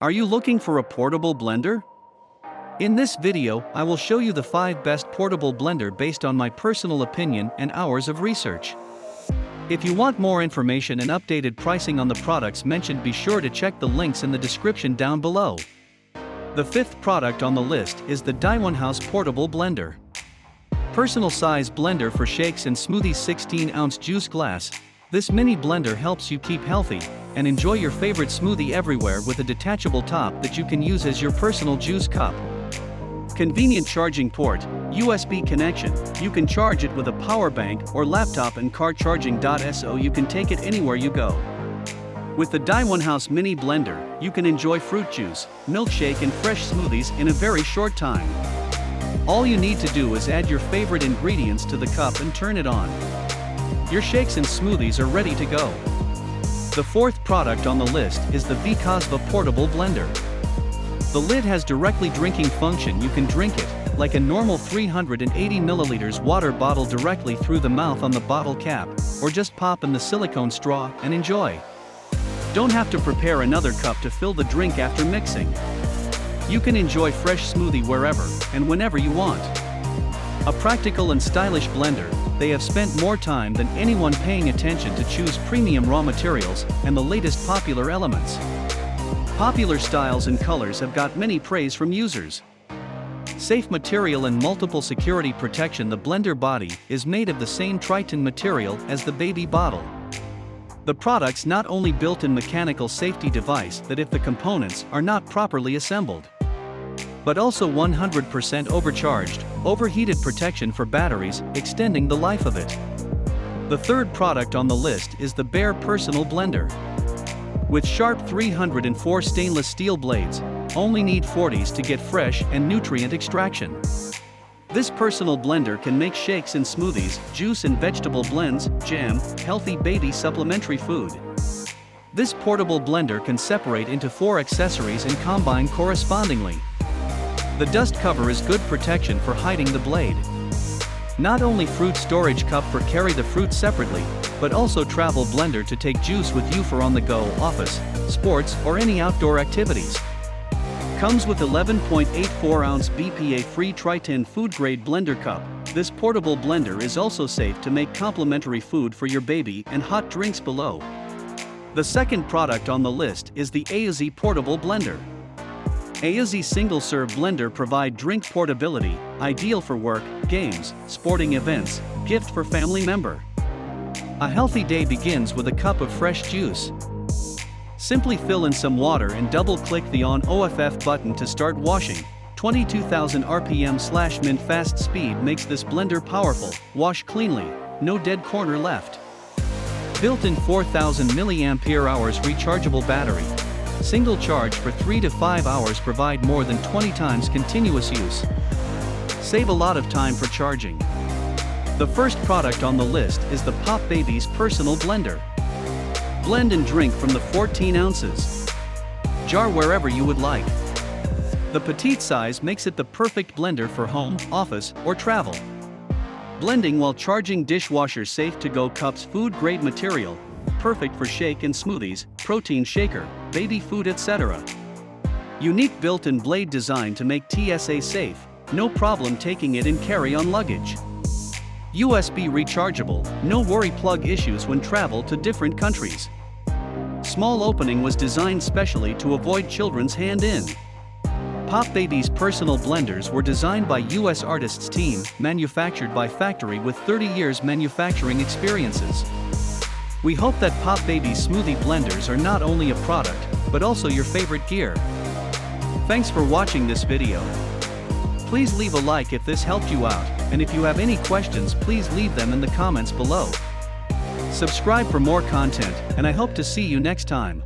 Are you looking for a portable blender? In this video, I will show you the 5 best portable blender based on my personal opinion and hours of research. If you want more information and updated pricing on the products mentioned, be sure to check the links in the description down below. The 5th product on the list is the Daiwan House Portable Blender. Personal size blender for shakes and smoothies. 16-ounce juice glass. This mini blender helps you keep healthy and enjoy your favorite smoothie everywhere with a detachable top that you can use as your personal juice cup. Convenient charging port, USB connection. You can charge it with a power bank or laptop and car charging. So you can take it anywhere you go. With the Daiwan House Mini Blender, you can enjoy fruit juice, milkshake and fresh smoothies in a very short time. All you need to do is add your favorite ingredients to the cup and turn it on. Your shakes and smoothies are ready to go. The 4th product on the list is the Vikasva Portable Blender. The lid has directly drinking function. You can drink it, like a normal 380 milliliters water bottle, directly through the mouth on the bottle cap, or just pop in the silicone straw and enjoy. Don't have to prepare another cup to fill the drink after mixing. You can enjoy fresh smoothie wherever and whenever you want. A practical and stylish blender, they have spent more time than anyone paying attention to choose premium raw materials and the latest popular elements. Popular styles and colors have got many praise from users. Safe material and multiple security protection. The blender body is made of the same Triton material as the baby bottle. The product's not only built-in mechanical safety device that if the components are not properly assembled, but also 100% overcharged, overheated protection for batteries, extending the life of it. The 3rd product on the list is the Bear Personal Blender. With sharp 304 stainless steel blades, only need 40s to get fresh and nutrient extraction. This personal blender can make shakes and smoothies, juice and vegetable blends, jam, healthy baby supplementary food. This portable blender can separate into 4 accessories and combine correspondingly. The dust cover is good protection for hiding the blade. Not only fruit storage cup for carry the fruit separately, but also travel blender to take juice with you for on-the-go, office, sports or any outdoor activities. Comes with 11.84-ounce BPA-free Triton food-grade blender cup. This portable blender is also safe to make complimentary food for your baby and hot drinks below. The 2nd product on the list is the AZ Portable Blender. AZ single-serve blender provide drink portability, ideal for work, games, sporting events, gift for family member. A healthy day begins with a cup of fresh juice. Simply fill in some water and double-click the on/off button to start washing. 22,000 RPM/min fast speed makes this blender powerful. Wash cleanly, no dead corner left. Built-in 4,000 mAh rechargeable battery. Single charge for 3 to 5 hours, provide more than 20 times continuous use. Save a lot of time for charging. The 1st product on the list is the Pop Baby's Personal Blender. Blend and drink from the 14 ounces jar wherever you would like. The petite size makes it the perfect blender for home, office, or travel. Blending while charging. Dishwasher safe to go cups. Food grade material, perfect for shake and smoothies, protein shaker, baby food, etc. Unique built-in blade design to make TSA safe, no problem taking it in carry-on luggage. USB rechargeable, no worry plug issues when travel to different countries. Small opening was designed specially to avoid children's hand in. Pop Baby's personal blenders were designed by US artists team, manufactured by factory with 30 years manufacturing experiences. We hope that Pop Baby's smoothie blenders are not only a product, but also your favorite gear. Thanks for watching this video. Please leave a like if this helped you out, and if you have any questions, please leave them in the comments below. Subscribe for more content, and I hope to see you next time.